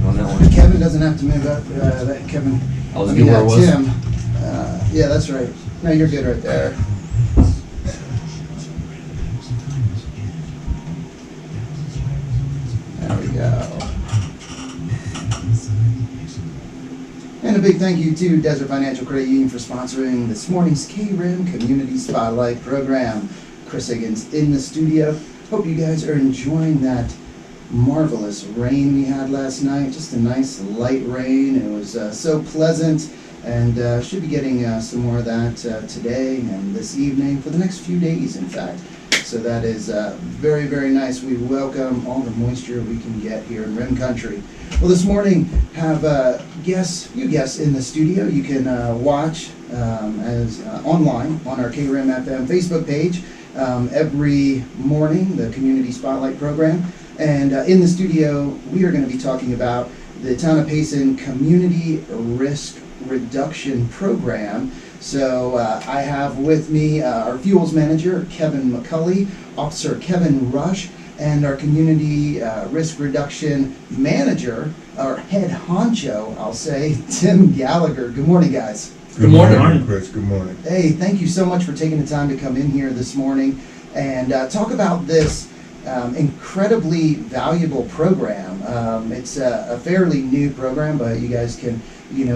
on that one. Kevin doesn't have to move up. Kevin. I was good where it was. Tim. Yeah, that's right. No, you're good right there. There we go. And a big thank you to Desert Financial Credit Union for sponsoring this morning's KRIM Community Spotlight program. Chris Higgins in the studio. Hope you guys are enjoying that marvelous rain we had last night. Just a nice light rain. It was so pleasant, and should be getting some more of that today and this evening for the next few days, in fact. So that is very, very nice. We welcome all the moisture we can get here in Rim Country. Well, this morning have few guests in the studio. You can watch as online on our KRIM FM Facebook page every morning, the Community Spotlight program. And in the studio, we are going to be talking about the Town of Payson Community Risk Reduction Program. So I have with me our Fuels Manager, Kevin McCully, Officer Kevin Rush, and our Community Risk Reduction Manager, our head honcho, I'll say, Tim Gallagher. Good morning, guys. Good morning, Chris. Good morning. Hey, thank you so much for taking the time to come in here this morning and talk about this incredibly valuable program. It's a fairly new program, but you guys can,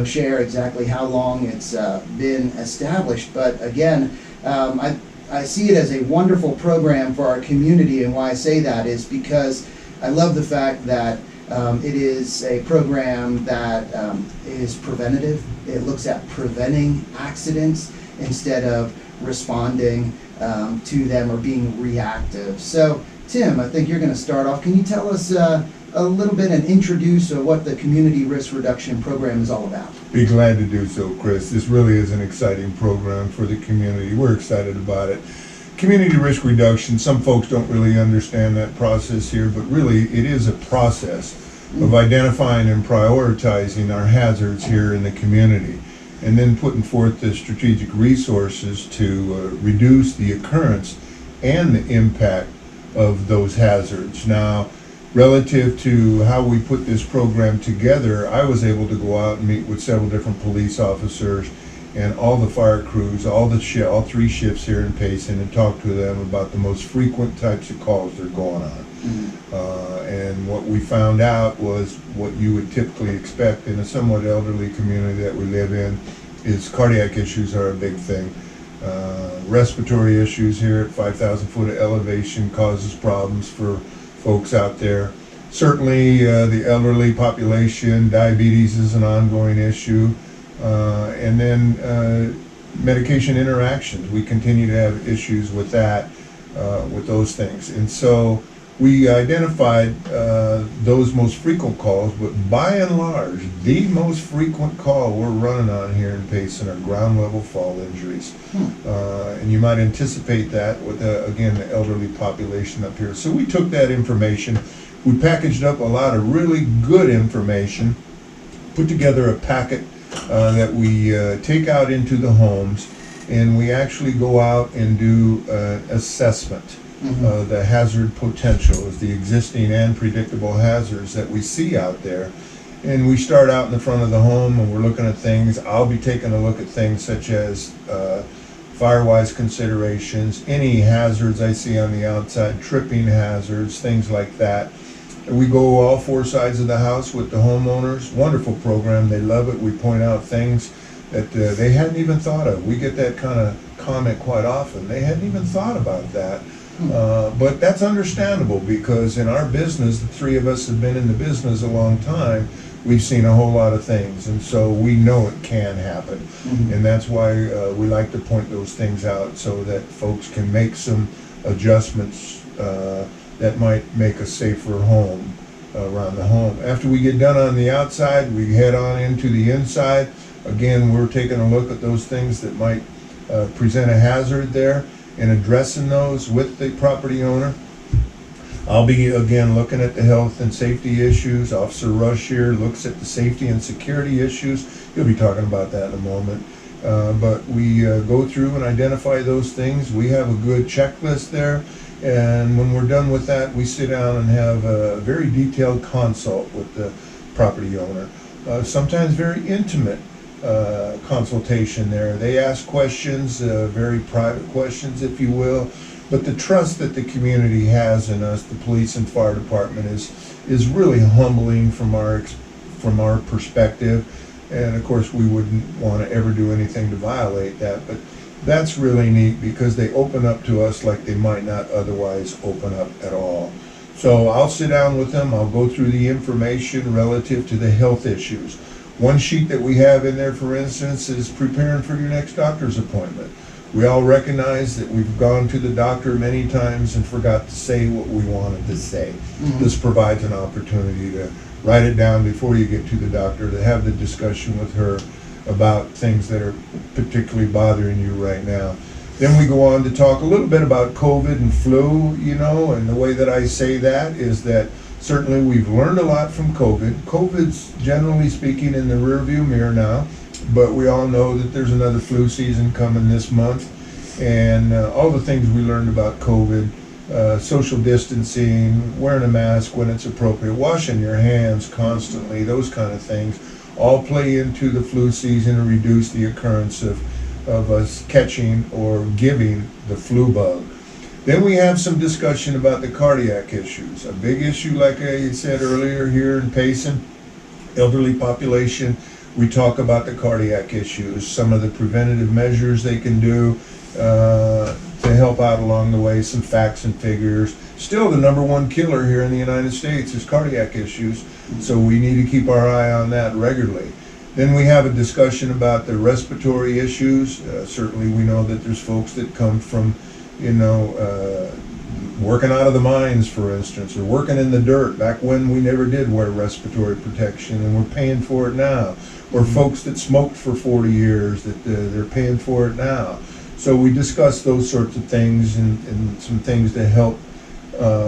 share exactly how long it's been established. But again, I see it as a wonderful program for our community, and why I say that is because I love the fact that it is a program that is preventative. It looks at preventing accidents instead of responding to them or being reactive. So, Tim, I think you're going to start off. Can you tell us a little bit and introduce what the Community Risk Reduction Program is all about? Be glad to do so, Chris. This really is an exciting program for the community. We're excited about it. Community risk reduction, some folks don't really understand that process here, but really it is a process of identifying and prioritizing our hazards here in the community, and then putting forth the strategic resources to reduce the occurrence and the impact of those hazards. Now, relative to how we put this program together, I was able to go out and meet with several different police officers and all the fire crews, all three shifts here in Payson, and talk to them about the most frequent types of calls they're going on. And what we found out was what you would typically expect in a somewhat elderly community that we live in is cardiac issues are a big thing. Respiratory issues here at 5,000 foot of elevation causes problems for folks out there. Certainly the elderly population, diabetes is an ongoing issue. And then medication interactions. We continue to have issues with that, with those things. And so we identified those most frequent calls, but by and large, the most frequent call we're running on here in Payson are ground level fall injuries. And you might anticipate that with, again, the elderly population up here. So we took that information, we packaged up a lot of really good information, put together a packet that we take out into the homes, and we actually go out and do assessment. The hazard potential is the existing and predictable hazards that we see out there. And we start out in the front of the home and we're looking at things. I'll be taking a look at things such as fire-wise considerations, any hazards I see on the outside, tripping hazards, things like that. We go all four sides of the house with the homeowners. Wonderful program. They love it. We point out things that they hadn't even thought of. We get that kind of comment quite often. They hadn't even thought about that. But that's understandable because in our business, the three of us have been in the business a long time. We've seen a whole lot of things, and so we know it can happen. And that's why we like to point those things out so that folks can make some adjustments that might make a safer home around the home. After we get done on the outside, we head on into the inside. Again, we're taking a look at those things that might present a hazard there and addressing those with the property owner. I'll be, again, looking at the health and safety issues. Officer Rush here looks at the safety and security issues. He'll be talking about that in a moment. But we go through and identify those things. We have a good checklist there. And when we're done with that, we sit down and have a very detailed consult with the property owner. Sometimes very intimate consultation there. They ask questions, very private questions, if you will. But the trust that the community has in us, the police and fire department, is really humbling from our perspective. And of course, we wouldn't want to ever do anything to violate that. But that's really neat because they open up to us like they might not otherwise open up at all. So I'll sit down with them. I'll go through the information relative to the health issues. One sheet that we have in there, for instance, is preparing for your next doctor's appointment. We all recognize that we've gone to the doctor many times and forgot to say what we wanted to say. Mm-hmm. This provides an opportunity to write it down before you get to the doctor, to have the discussion with her about things that are particularly bothering you right now. Then we go on to talk a little bit about COVID and flu, and the way that I say that is that certainly we've learned a lot from COVID. COVID's generally speaking in the rearview mirror now, but we all know that there's another flu season coming this month, and all the things we learned about COVID, social distancing, wearing a mask when it's appropriate, washing your hands constantly, those kind of things, all play into the flu season and reduce the occurrence of us catching or giving the flu bug. Then we have some discussion about the cardiac issues. A big issue, like I said earlier, here in Payson, elderly population. We talk about the cardiac issues, some of the preventative measures they can do to help out along the way, some facts and figures. Still, the number one killer here in the United States is cardiac issues, so we need to keep our eye on that regularly. Then we have a discussion about the respiratory issues. Certainly we know that there's folks that come from, working out of the mines, for instance, or working in the dirt back when we never did wear respiratory protection and we're paying for it now. Or folks that smoked for 40 years that they're paying for it now. So we discuss those sorts of things and some things to help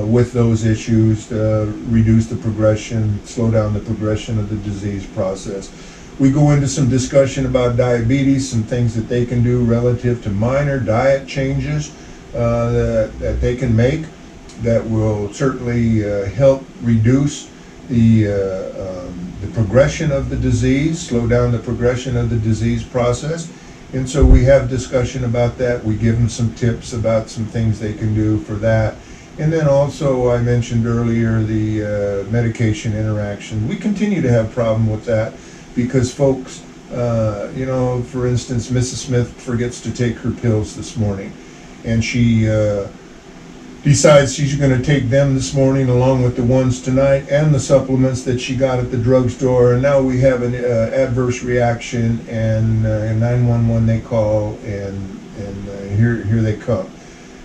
with those issues, to reduce the progression, slow down the progression of the disease process. We go into some discussion about diabetes, some things that they can do relative to minor diet changes that they can make that will certainly help reduce the progression of the disease, slow down the progression of the disease process. And so we have discussion about that. We give them some tips about some things they can do for that. And then also, I mentioned earlier, the medication interaction. We continue to have problem with that because folks, for instance, Mrs. Smith forgets to take her pills this morning, and she decides she's going to take them this morning along with the ones tonight and the supplements that she got at the drugstore. And now we have an adverse reaction, and 911 they call, and here they come.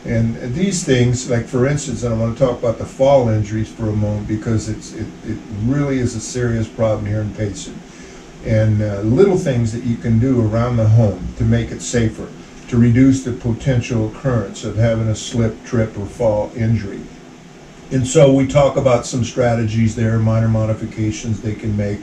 And these things, like for instance, and I want to talk about the fall injuries for a moment because it really is a serious problem here in Payson. And little things that you can do around the home to make it safer, to reduce the potential occurrence of having a slip, trip, or fall injury. And so we talk about some strategies there, minor modifications they can make,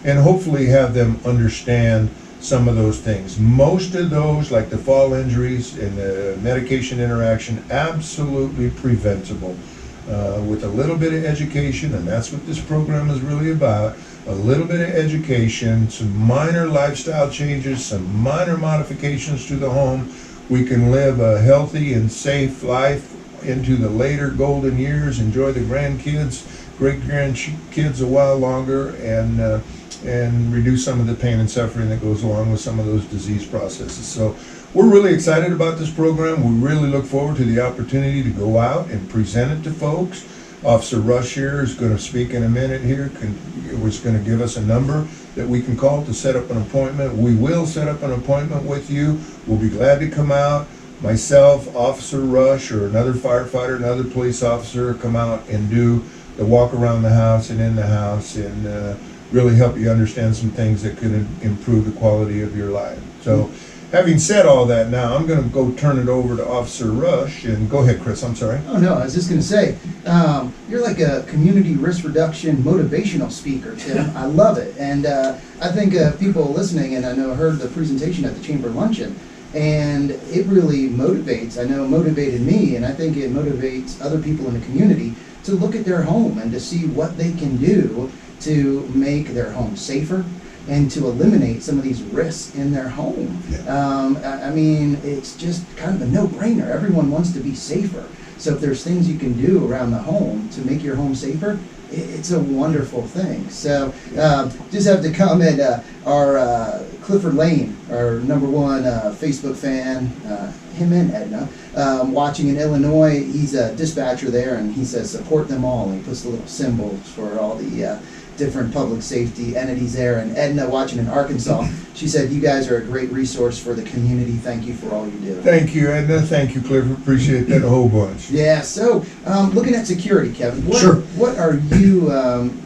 and hopefully have them understand some of those things. Most of those, like the fall injuries and the medication interaction, absolutely preventable with a little bit of education, and that's what this program is really about. A little bit of education, some minor lifestyle changes, some minor modifications to the home. We can live a healthy and safe life into the later golden years, enjoy the grandkids, great-grandkids a while longer, and reduce some of the pain and suffering that goes along with some of those disease processes. So we're really excited about this program. We really look forward to the opportunity to go out and present it to folks. Officer Rush here is going to speak in a minute here. Was going to give us a number that we can call to set up an appointment. We will set up an appointment with you. We'll be glad to come out. Myself, Officer Rush, or another firefighter, another police officer, come out and do the walk around the house and in the house and really help you understand some things that could improve the quality of your life. So having said all that, now I'm going to go turn it over to Officer Rush. And go ahead, Chris. I'm sorry. Oh, no, I was just going to say, you're like a community risk reduction motivational speaker, Tim. I love it. And I think people listening, and I know heard the presentation at the Chamber Luncheon, and it really motivates. I know it motivated me, and I think it motivates other people in the community to look at their home and to see what they can do to make their home safer and to eliminate some of these risks in their home. I mean, it's just kind of a no-brainer. Everyone wants to be safer. So if there's things you can do around the home to make your home safer, it's a wonderful thing. So just have to comment, our Clifford Lane, our #1 Facebook fan, him and Edna, watching in Illinois. He's a dispatcher there, and he says support them all, and he puts the little symbols for all the different public safety entities there. And Edna, watching in Arkansas, she said, you guys are a great resource for the community. Thank you for all you do. Thank you, Edna. Thank you, Clifford. Appreciate that a whole bunch. Yeah, so looking at security, Kevin, what are you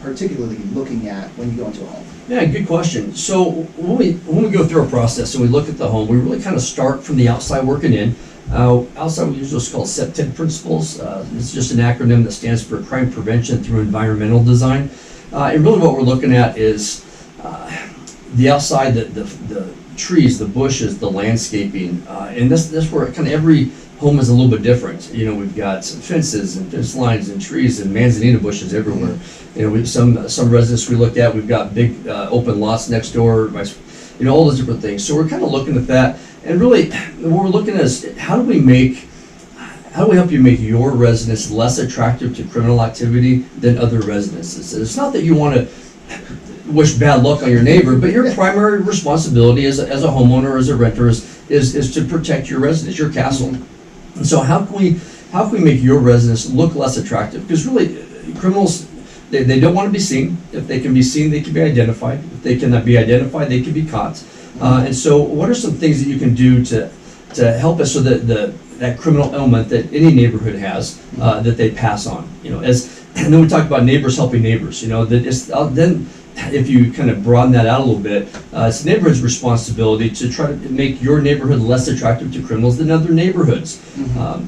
particularly looking at when you go into a home? Yeah, good question. So when we go through our process and we look at the home, we really kind of start from the outside working in. Outside, we use what's called SEPTED principles. It's just an acronym that stands for Crime Prevention Through Environmental Design. And really what we're looking at is the outside, the trees, the bushes, the landscaping. And this where kind of every home is a little bit different. You know, we've got some fences and fence lines and trees and manzanita bushes everywhere. You know, we've some residents we looked at, we've got big open lots next door, you know, all those different things. So we're kind of looking at that. And really what we're looking at is how do we help you make your residence less attractive to criminal activity than other residences? It's not that you want to wish bad luck on your neighbor, but your primary responsibility as a homeowner or as a renter is to protect your residence, your castle. And so how can we make your residence look less attractive? Because really, criminals, they don't want to be seen. If they can be seen, they can be identified. If they cannot be identified, they can be caught. And so what are some things that you can do to help us so that that criminal element that any neighborhood has, that they pass on? You know, and then we talk about neighbors helping neighbors. You know, that it's then if you kind of broaden that out a little bit, it's the neighborhood's responsibility to try to make your neighborhood less attractive to criminals than other neighborhoods.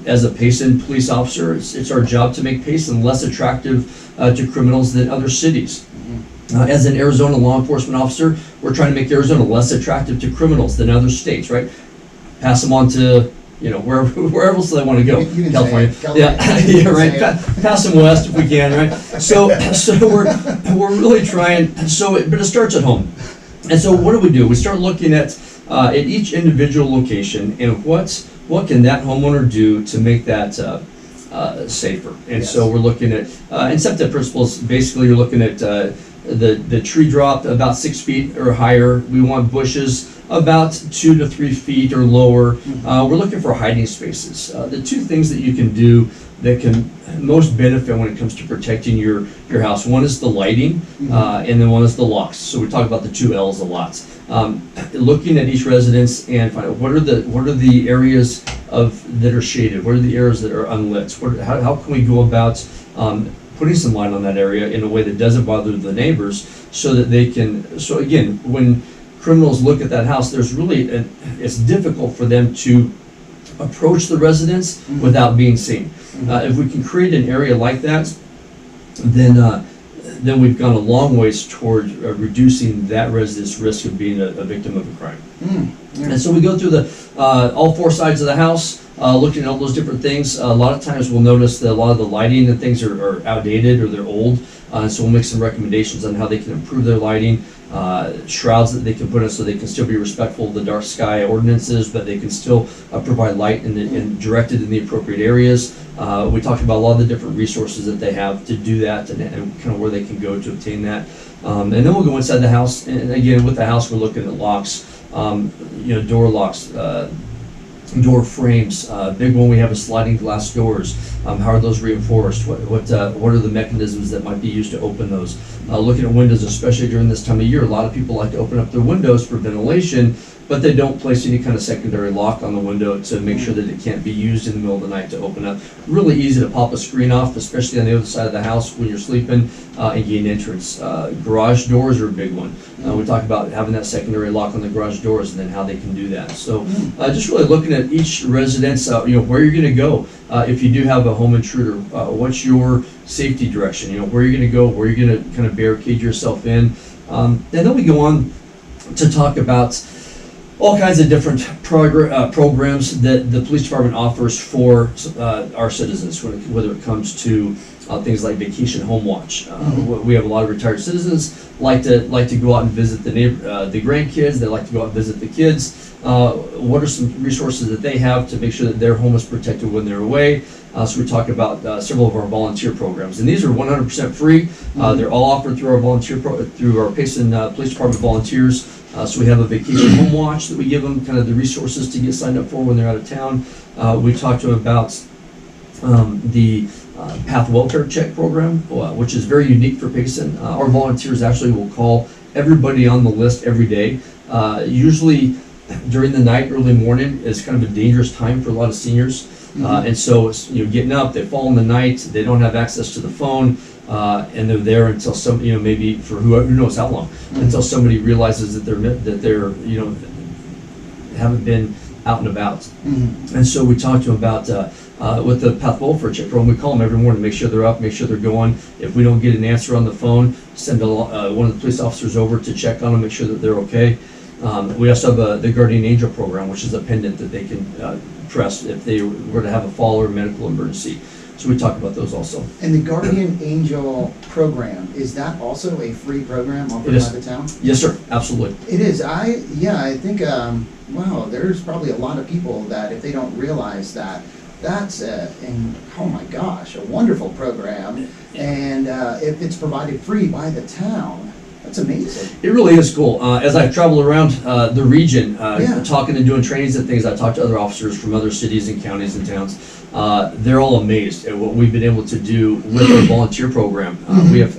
As a Payson police officer, it's our job to make Payson less attractive to criminals than other cities. As an Arizona law enforcement officer, we're trying to make Arizona less attractive to criminals than other states, right? Pass them on to, you know, wherever else they want to go. You can California. say it. California. Yeah, right. Pass them west if we can, right? So we're really trying. But it starts at home. And so what do? We start looking at each individual location and what can that homeowner do to make that safer. And Yes. so we're looking at inceptive principles. Basically, you're looking at the tree drop about 6 feet or higher. We want bushes about 2 to 3 feet or lower. We're looking for hiding spaces. The two things that you can do that can most benefit when it comes to protecting your house, one is the lighting, and then one is the locks. So we talk about the 2 L's a lot. Looking at each residence and find out what are the areas that are shaded, what are the areas that are unlit, how can we go about putting some light on that area in a way that doesn't bother the neighbors, so that they can. So again, when criminals look at that house, it's difficult for them to approach the residence without being seen. If we can create an area like that, then we've gone a long ways toward reducing that resident's risk of being a victim of a crime. And so we go through all 4 sides of the house, looking at all those different things. A lot of times we'll notice that a lot of the lighting and things are outdated or they're old. So we'll make some recommendations on how they can improve their lighting. Shrouds that they can put in so they can still be respectful of the dark sky ordinances, but they can still provide light and direct it in the appropriate areas. We talked about a lot of the different resources that they have to do that and kind of where they can go to obtain that. And then we'll go inside the house. And again, with the house, we're looking at locks, door locks, door frames. Big one, we have is sliding glass doors. How are those reinforced? What are the mechanisms that might be used to open those? Looking at windows, especially during this time of year, a lot of people like to open up their windows for ventilation, but they don't place any kind of secondary lock on the window to make sure that it can't be used in the middle of the night to open up. Really easy to pop a screen off, especially on the other side of the house when you're sleeping, and gain entrance. Garage doors are a big one. We talk about having that secondary lock on the garage doors and then how they can do that. So just really looking at each residence, where you're going to go. If you do have a home intruder, what's your safety direction? Where you're going to go, where you're going to kind of barricade yourself in. And then we go on to talk about all kinds of different programs that the police department offers for our citizens, whether it comes to things like vacation home watch. We have a lot of retired citizens like to go out and visit the grandkids. They like to go out and visit the kids. What are some resources that they have to make sure that their home is protected when they're away? So we talk about several of our volunteer programs, and these are 100% free. They're all offered through our through our Payson Police Department volunteers. So we have a vacation home watch that we give them, kind of the resources to get signed up for when they're out of town. We talked to them about the Path Welfare Check program, which is very unique for Payson. Our volunteers actually will call everybody on the list every day. Usually during the night, early morning is kind of a dangerous time for a lot of seniors. And so it's, getting up, they fall in the night, they don't have access to the phone, and they're there until some, maybe for who knows how long, until somebody realizes that they're haven't been out and about. And so we talked to them about with the Path Welfare Check program. We call them every morning, make sure they're up, make sure they're going. If we don't get an answer on the phone, send one of the police officers over to check on them, make sure that they're okay. We also have the Guardian Angel program, which is a pendant that they can press if they were to have a fall or medical emergency. So we talk about those also. And the Guardian Angel program, is that also a free program offered by the town? Yes, sir. Absolutely. It is. I think, wow, there's probably a lot of people that if they don't realize that, that's oh my gosh, a wonderful program. And if it's provided free by the town, that's amazing. It really is cool. As I travel around the region, talking and doing trainings and things, I talk to other officers from other cities and counties and towns. They're all amazed at what we've been able to do with our volunteer program. We have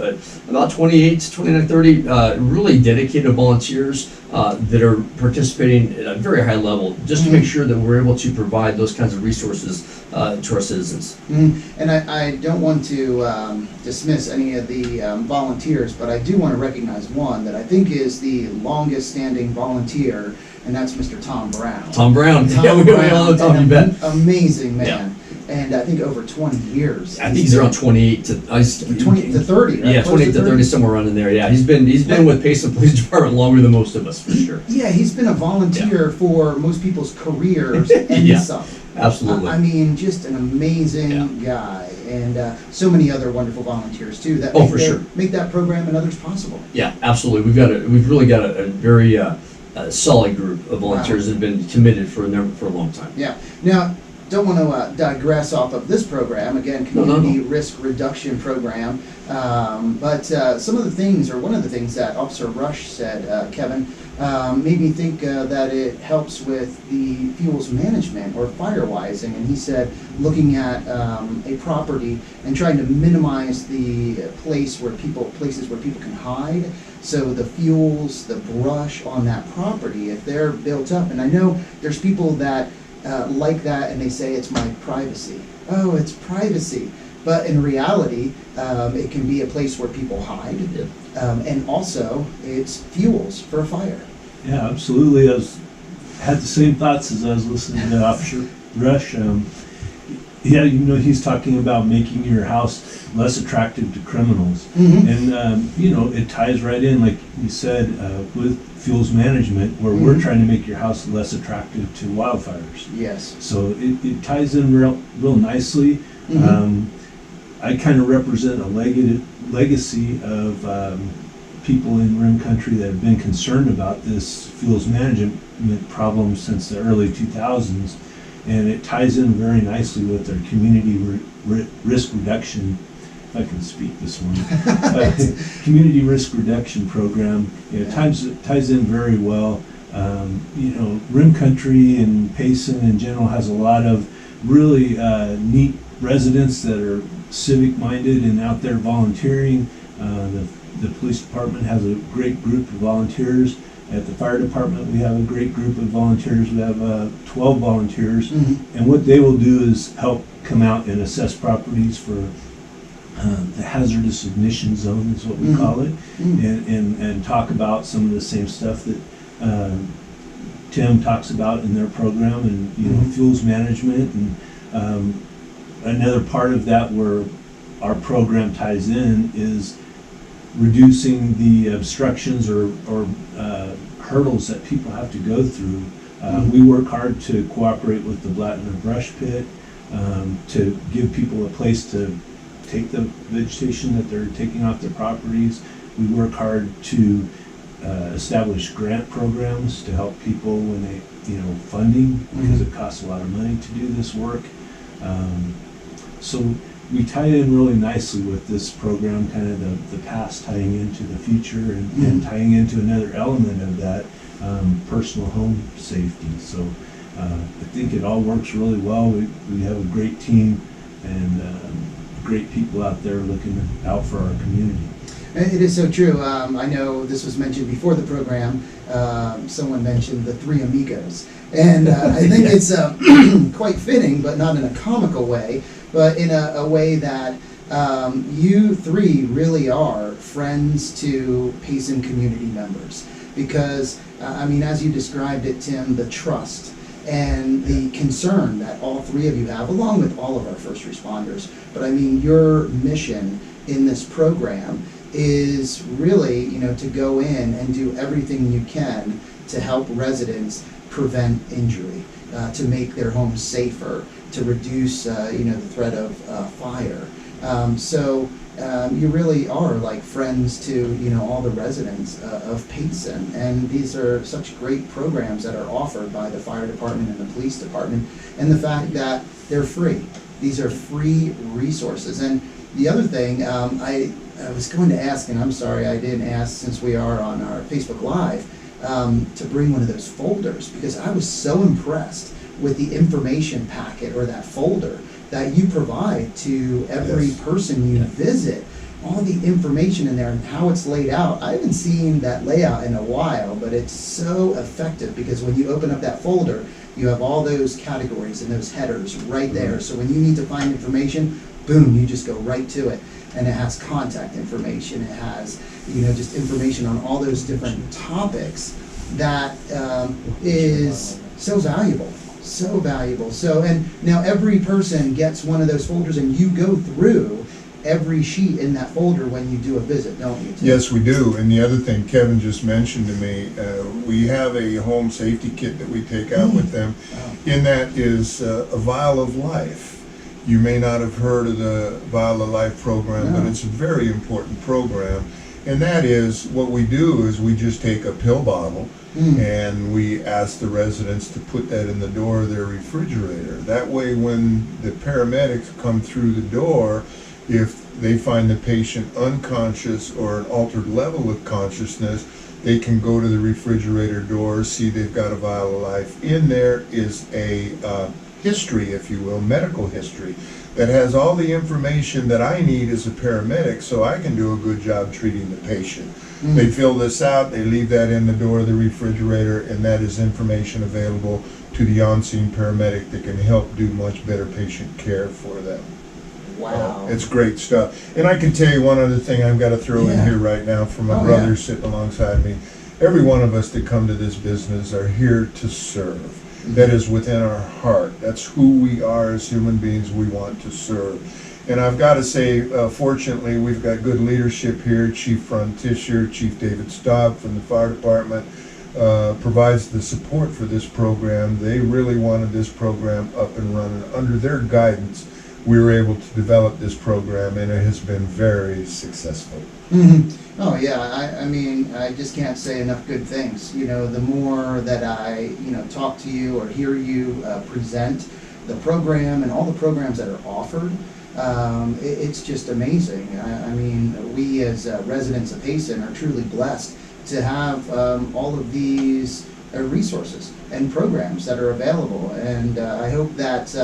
about 28, 29, 30 really dedicated volunteers that are participating at a very high level, just to make sure that we're able to provide those kinds of resources to our citizens. And I don't want to dismiss any of the volunteers, but I do want to recognize one that I think is the longest standing volunteer, and that's Mr. Tom Brown. Tom Brown. Tom Brown, all the time, you bet. Amazing man. And I think over 20 years. I think he's around 28 to 20 to 30. Right? Yeah, 28 to 30, somewhere around in there. Yeah, he's been with Payson Police Department longer than most of us, for sure. Yeah, he's been a volunteer for most people's careers and some. Absolutely. I mean, just an amazing guy, and so many other wonderful volunteers too that make that program and others possible. Yeah, absolutely. We've really got a very solid group of volunteers that have been committed for a long time. Yeah. Now, don't want to digress off of this program, again, Community Risk Reduction Program, but some of the things, or one of the things that Officer Rush said, Kevin, made me think that it helps with the fuels management or firewizing, and he said looking at a property and trying to minimize the places where people can hide, so the fuels, the brush on that property, if they're built up, and I know there's people that like that, and they say it's my privacy. Oh, it's privacy. But in reality, it can be a place where people hide, and also it's fuels for a fire. Yeah, absolutely. I had the same thoughts as I was listening to Officer Rush. He's talking about making your house less attractive to criminals. And, it ties right in, like you said, with fuels management, where we're trying to make your house less attractive to wildfires. Yes. So it ties in real nicely. I kind of represent a legacy of people in RIM country that have been concerned about this fuels management problem since the early 2000s. And it ties in very nicely with their community risk reduction, if I can speak this one, community risk reduction program. It ties in very well. RIM country and Payson in general has a lot of really neat residents that are civic minded and out there volunteering. The police department has a great group of volunteers. At the fire department, we have a great group of volunteers. We have 12 volunteers, and what they will do is help come out and assess properties for the hazardous ignition zone, is what we call it, and talk about some of the same stuff that Tim talks about in their program, and fuels management, and another part of that where our program ties in is reducing the obstructions or hurdles that people have to go through. We work hard to cooperate with the Blattner Brush Pit to give people a place to take the vegetation that they're taking off their properties. We work hard to establish grant programs to help people when they, funding, because it costs a lot of money to do this work. So we tie in really nicely with this program, kind of the past tying into the future and tying into another element of that, personal home safety. So I think it all works really well. We have a great team and great people out there looking out for our community. It is so true. I know this was mentioned before the program. Someone mentioned the Three Amigos. And I think it's quite fitting, but not in a comical way, but in a way that you three really are friends to Payson community members. Because, as you described it, Tim, the trust and the concern that all three of you have, along with all of our first responders. But your mission in this program is really, to go in and do everything you can to help residents prevent injury, to make their homes safer, to reduce, the threat of fire. So you really are like friends to, all the residents of Payson. And these are such great programs that are offered by the fire department and the police department. And the fact that they're free. These are free resources. And the other thing, I was going to ask, and I'm sorry I didn't ask since we are on our Facebook Live, to bring one of those folders, because I was so impressed with the information packet or that folder that you provide to every person you visit. All the information in there and how it's laid out. I haven't seen that layout in a while, but it's so effective because when you open up that folder, you have all those categories and those headers right there. So when you need to find information, boom, you just go right to it. And it has contact information. It has, just information on all those different topics that is so valuable. So valuable. So, and now every person gets one of those folders and you go through every sheet in that folder when you do a visit, don't you, Tim? Yes, we do. And the other thing Kevin just mentioned to me, we have a home safety kit that we take out with them. Wow. In that is a Vial of Life. You may not have heard of the Vial of Life program, but it's a very important program. And that is, what we do is we just take a pill bottle and we ask the residents to put that in the door of their refrigerator. That way when the paramedics come through the door, if they find the patient unconscious or an altered level of consciousness, they can go to the refrigerator door, see they've got a Vial of Life. In there is a history, if you will, medical history, that has all the information that I need as a paramedic so I can do a good job treating the patient. They fill this out, they leave that in the door of the refrigerator, and that is information available to the on-scene paramedic that can help do much better patient care for them. Wow. It's great stuff. And I can tell you one other thing I've got to throw in here right now for my brother sitting alongside me. Every one of us that come to this business are here to serve. That is within our heart. That's who we are as human beings. We want to serve. And I've got to say, fortunately, we've got good leadership here. Chief Frontisher, Chief David Staub from the fire department provides the support for this program. They really wanted this program up and running. Under their guidance, we were able to develop this program, and it has been very successful. Oh yeah, I just can't say enough good things. The more that I, talk to you or hear you present the program and all the programs that are offered, it's just amazing. We as residents of Payson are truly blessed to have all of these resources and programs that are available. And I hope that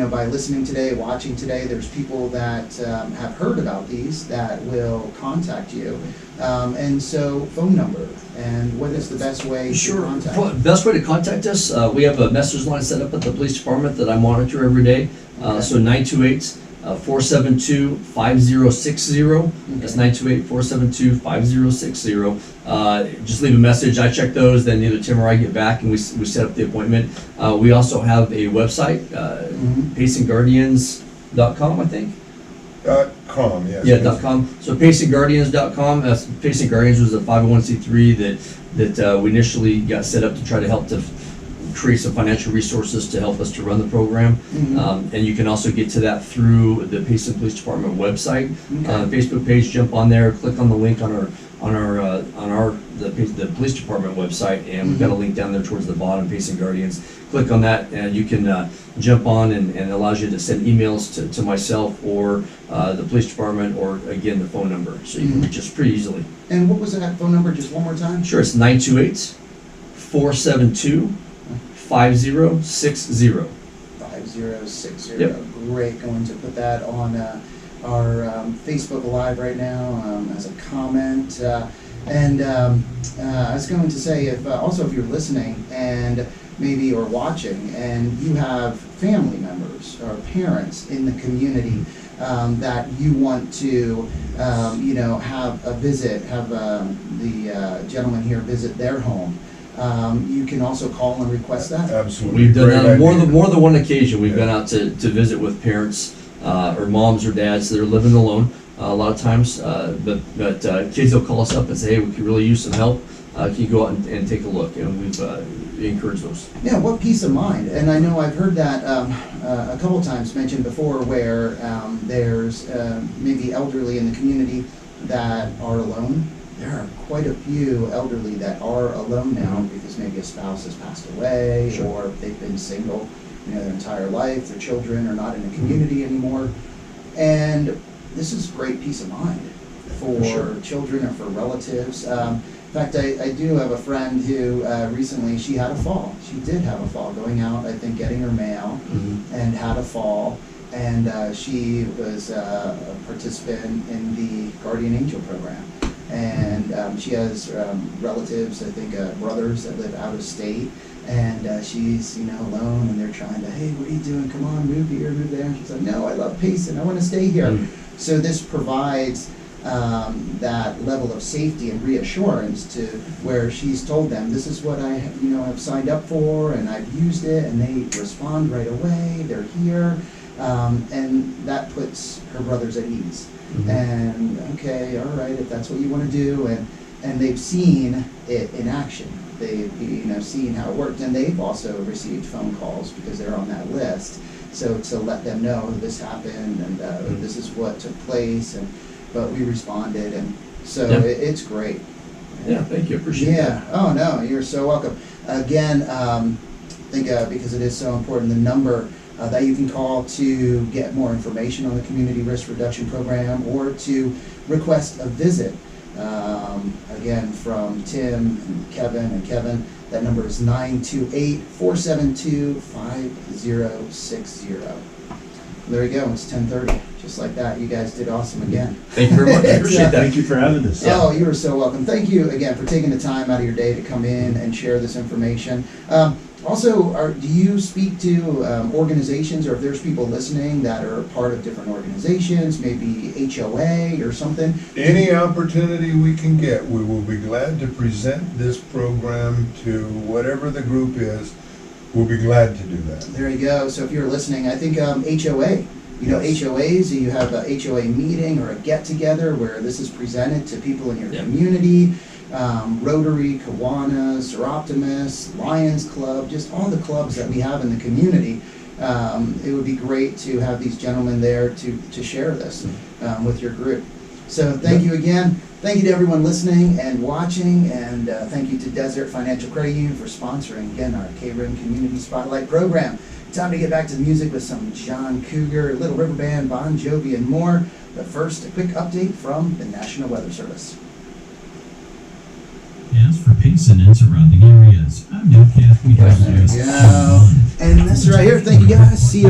by listening today, watching today, there's people that have heard about these that will contact you. And so, phone number, and what is the best way to contact you? Best way to contact us, we have a message line set up at the police department that I monitor every day. So 928-472-5060. That's 928-472-5060. Just leave a message. I check those, then either Tim or I get back and we set up the appointment. We also have a website, PaysonGuardians.com, I think. .com, yes. Yeah, .com. So PaysonGuardians.com. Payson Guardians was a 501c3 that we initially got set up to try to help to create some financial resources to help us to run the program. Mhm. And you can also get to that through the Payson Police Department website. Okay. Facebook page, jump on there, click on the link on the police department website, and we've got a link down there towards the bottom, Payson Guardians. Click on that, and you can jump on, and it allows you to send emails to myself or the police department, or again, the phone number, so you can reach us pretty easily. And what was that phone number, just one more time? Sure, it's 928-472-5060. 5060. Yep. Great. Going to put that on our Facebook Live right now as a comment. And I was going to say, if also if you're listening and maybe or watching, and you have family members or parents in the community that you want to, have a visit, have the gentleman here visit their home. You can also call and request that. Absolutely. We've done Great that on idea. more than one occasion. We've Yeah. gone out to visit with parents or moms or dads that are living alone a lot of times. But kids will call us up and say, hey, we could really use some help. Can you go out and take a look? And we've encouraged those. Yeah, what peace of mind. And I know I've heard that a couple times mentioned before, where there's maybe elderly in the community that are alone. There are quite a few elderly that are alone now because maybe a spouse has passed away, Sure. or they've been single, their entire life. Their children are not in the community anymore. And this is great peace of mind for Sure. children or for relatives. In fact, I do have a friend who recently, she had a fall. She did have a fall going out, I think, getting her mail, and had a fall. And she was a participant in the Guardian Angel program. And she has relatives, I think brothers that live out of state. And she's, alone, and they're trying to, hey, what are you doing? Come on, move here, move there. And she's like, no, I love Payson. I want to stay here. So this provides that level of safety and reassurance to where she's told them, this is what I have signed up for, and I've used it, and they respond right away. They're here, and that puts her brothers at ease. And okay, all right, if that's what you want to do, and they've seen it in action. They've seen how it worked, and they've also received phone calls because they're on that list. So to let them know this happened, and this is what took place, but we responded, and so Yeah. it's great. Yeah, thank you. Appreciate that. Yeah. Oh no, you're so welcome. Again, I think because it is so important, the number that you can call to get more information on the Community Risk Reduction Program, or to request a visit. Again, from Tim and Kevin, that number is 928-472-5060. There you go, it's 10:30, just like that. You guys did awesome again. Thank you very much. I appreciate that. Thank you for having us. Oh, you are so welcome. Thank you again for taking the time out of your day to come in and share this information. Also, do you speak to organizations, or if there's people listening that are part of different organizations, maybe HOA or something? Any opportunity we can get, we will be glad to present this program to whatever the group is. We'll be glad to do that. There you go. So if you're listening, I think HOA. Yes. HOAs, you have a HOA meeting or a get-together where this is presented to people in your Yeah. community. Rotary, Kiwanis, Seroptimus, Lions Club, just all the clubs that we have in the community. It would be great to have these gentlemen there to share this with your group. So thank you again. Thank you to everyone listening and watching, and thank you to Desert Financial Credit Union for sponsoring, again, our KRIM Community Spotlight program. Time to get back to the music with some John Cougar, Little River Band, Bon Jovi, and more. But first, a quick update from the National Weather Service. As for Payson and surrounding areas, I'm Nick Kath. We have There we go. And this right here, thank you guys. See you.